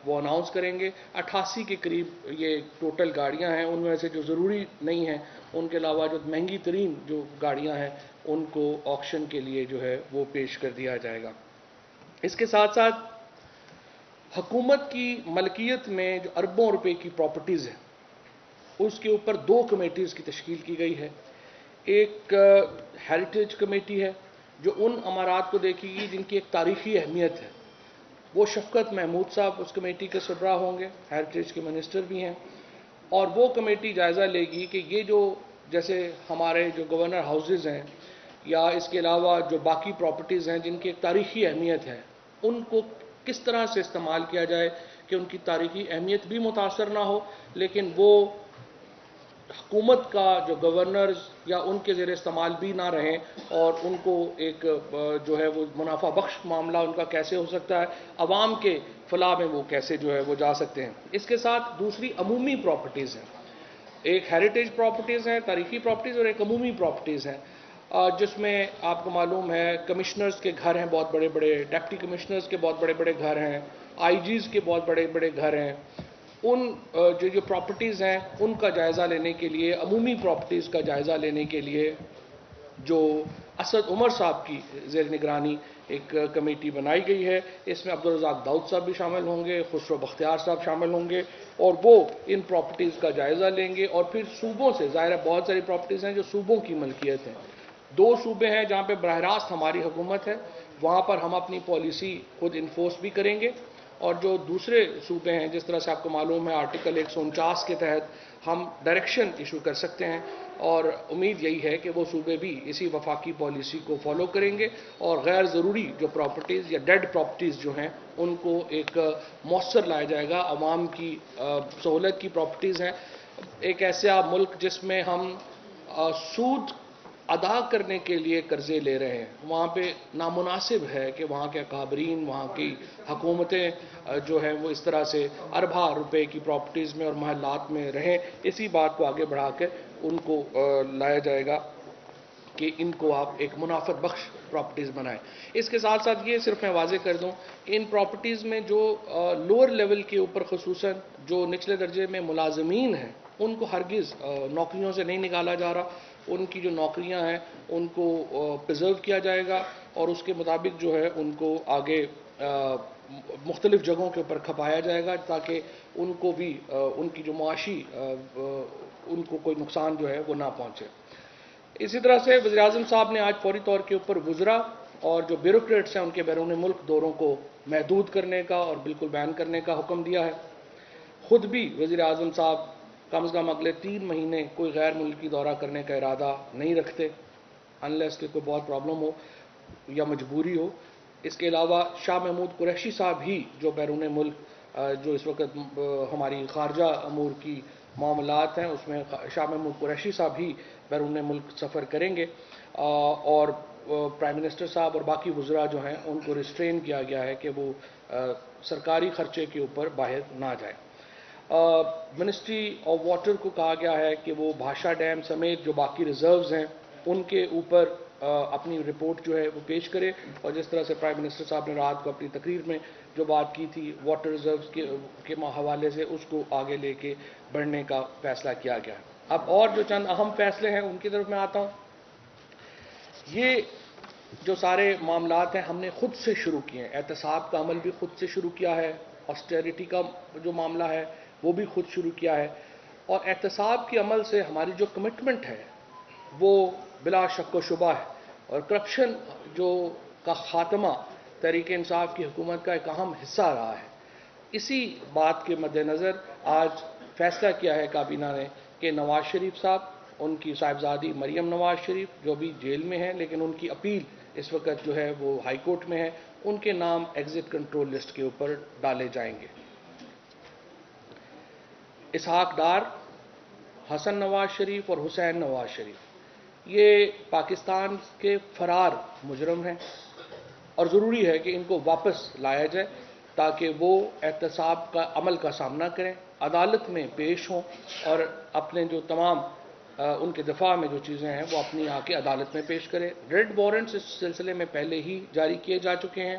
وہ اناؤنس کریں گے. 88 کے قریب یہ ٹوٹل گاڑیاں ہیں. ان میں سے جو ضروری نہیں ہیں ان کے علاوہ جو مہنگی ترین جو گاڑیاں ہیں ان کو آکشن کے لیے جو ہے وہ پیش کر دیا جائے گا. اس کے ساتھ ساتھ حکومت کی ملکیت میں جو اربوں روپے کی پراپرٹیز ہیں اس کے اوپر 2 کمیٹیز کی تشکیل کی گئی ہے. ایک ہیریٹیج کمیٹی ہے جو ان عمارات کو دیکھے گی جن کی ایک تاریخی اہمیت ہے. وہ شفقت محمود صاحب اس کمیٹی کے سربراہ ہوں گے، ہیریٹیج کے منسٹر بھی ہیں. اور وہ کمیٹی جائزہ لے گی کہ یہ جو جیسے ہمارے جو گورنر ہاؤسز ہیں یا اس کے علاوہ جو باقی پراپرٹیز ہیں جن کی ایک تاریخی اہمیت ہے ان کو کس طرح سے استعمال کیا جائے کہ ان کی تاریخی اہمیت بھی متاثر نہ ہو لیکن وہ حکومت کا جو گورنرز یا ان کے زیر استعمال بھی نہ رہیں اور ان کو ایک جو ہے وہ منافع بخش معاملہ ان کا کیسے ہو سکتا ہے، عوام کے فلاح میں وہ کیسے جو ہے وہ جا سکتے ہیں. اس کے ساتھ دوسری عمومی پراپرٹیز ہیں. ایک ہیریٹیج پراپرٹیز ہیں، تاریخی پراپرٹیز، اور ایک عمومی پراپرٹیز ہیں جس میں آپ کو معلوم ہے کمشنرز کے گھر ہیں بہت بڑے بڑے، ڈپٹی کمشنرز کے بہت بڑے بڑے گھر ہیں، آئی جیز کے بہت بڑے بڑے گھر ہیں. ان جو پراپرٹیز ہیں ان کا جائزہ لینے کے لیے، عمومی پراپرٹیز کا جائزہ لینے کے لیے جو اسد عمر صاحب کی زیر نگرانی ایک کمیٹی بنائی گئی ہے. اس میں عبدالرزاق داؤد صاحب بھی شامل ہوں گے، خسرو بختیار صاحب شامل ہوں گے اور وہ ان پراپرٹیز کا جائزہ لیں گے. اور پھر صوبوں سے، ظاہر ہے بہت ساری پراپرٹیز ہیں جو صوبوں کی ملکیت ہیں. 2 صوبے ہیں جہاں پہ براہ راست ہماری حکومت ہے، وہاں پر ہم اپنی پالیسی خود انفورس بھی کریں گے. اور جو دوسرے صوبے ہیں جس طرح سے آپ کو معلوم ہے آرٹیکل 149 کے تحت ہم ڈائریکشن ایشو کر سکتے ہیں اور امید یہی ہے کہ وہ صوبے بھی اسی وفاقی پالیسی کو فالو کریں گے اور غیر ضروری جو پراپرٹیز یا ڈیڈ پراپرٹیز جو ہیں ان کو ایک مؤثر لایا جائے گا. عوام کی سہولت کی پراپرٹیز ہیں. ایک ایسا ملک جس میں ہم سود ادا کرنے کے لیے قرضے لے رہے ہیں، وہاں پہ نامناسب ہے کہ وہاں کے اکابرین، وہاں کی حکومتیں جو ہیں وہ اس طرح سے ارباں روپے کی پراپرٹیز میں اور محلات میں رہیں. اسی بات کو آگے بڑھا کر ان کو لایا جائے گا کہ ان کو آپ ایک منافعت بخش پراپرٹیز بنائیں. اس کے ساتھ ساتھ یہ صرف میں واضح کر دوں، ان پراپرٹیز میں جو لوور لیول کے اوپر خصوصاً جو نچلے درجے میں ملازمین ہیں ان کو ہرگز نوکریوں سے نہیں نکالا جا رہا. ان کی جو نوکریاں ہیں ان کو پرزرو کیا جائے گا اور اس کے مطابق جو ہے ان کو آگے مختلف جگہوں کے اوپر کھپایا جائے گا تاکہ ان کو بھی ان کی جو معاشی ان کو کوئی نقصان جو ہے وہ نہ پہنچے. اسی طرح سے وزیر اعظم صاحب نے آج فوری طور کے اوپر وزراء اور جو بیوروکریٹس ہیں ان کے بیرون ملک دوروں کو محدود کرنے کا اور بالکل بین کرنے کا حکم دیا ہے. خود بھی وزیر اعظم صاحب کم از کم اگلے 3 مہینے کوئی غیر ملکی دورہ کرنے کا ارادہ نہیں رکھتے انلیس کہ کوئی بہت پرابلم ہو یا مجبوری ہو. اس کے علاوہ شاہ محمود قریشی صاحب ہی جو بیرون ملک جو اس وقت ہماری خارجہ امور کی معاملات ہیں اس میں شاہ محمود قریشی صاحب ہی بیرون ملک سفر کریں گے اور پرائم منسٹر صاحب اور باقی وزراء جو ہیں ان کو ریسٹرین کیا گیا ہے کہ وہ سرکاری خرچے کے اوپر باہر نہ جائیں. منسٹری آف واٹر کو کہا گیا ہے کہ وہ بھاشا ڈیم سمیت جو باقی ریزروز ہیں ان کے اوپر اپنی رپورٹ جو ہے وہ پیش کرے اور جس طرح سے پرائم منسٹر صاحب نے رات کو اپنی تقریر میں جو بات کی تھی واٹر ریزروز کے حوالے سے اس کو آگے لے کے بڑھنے کا فیصلہ کیا گیا ہے. اب اور جو چند اہم فیصلے ہیں ان کی طرف میں آتا ہوں. یہ جو سارے معاملات ہیں ہم نے خود سے شروع کیے ہیں. احتساب کا عمل بھی خود سے شروع کیا ہے، آسٹیریٹی کا جو معاملہ ہے وہ بھی خود شروع کیا ہے اور احتساب کے عمل سے ہماری جو کمٹمنٹ ہے وہ بلا شک و شبہ ہے اور کرپشن جو کا خاتمہ تحریک انصاف کی حکومت کا ایک اہم حصہ رہا ہے. اسی بات کے مد نظر آج فیصلہ کیا ہے کابینہ نے کہ نواز شریف صاحب، ان کی صاحبزادی مریم نواز شریف جو بھی جیل میں ہیں لیکن ان کی اپیل اس وقت جو ہے وہ ہائی کورٹ میں ہے، ان کے نام ایگزٹ کنٹرول لسٹ کے اوپر ڈالے جائیں گے. اسحاق ڈار، حسن نواز شریف اور حسین نواز شریف یہ پاکستان کے فرار مجرم ہیں اور ضروری ہے کہ ان کو واپس لایا جائے تاکہ وہ احتساب کا عمل کا سامنا کریں، عدالت میں پیش ہوں اور اپنے جو تمام ان کے دفاع میں جو چیزیں ہیں وہ اپنی آ کے عدالت میں پیش کریں. ریڈ وارنٹس اس سلسلے میں پہلے ہی جاری کیے جا چکے ہیں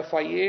FIA,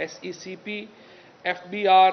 SECP, FBR,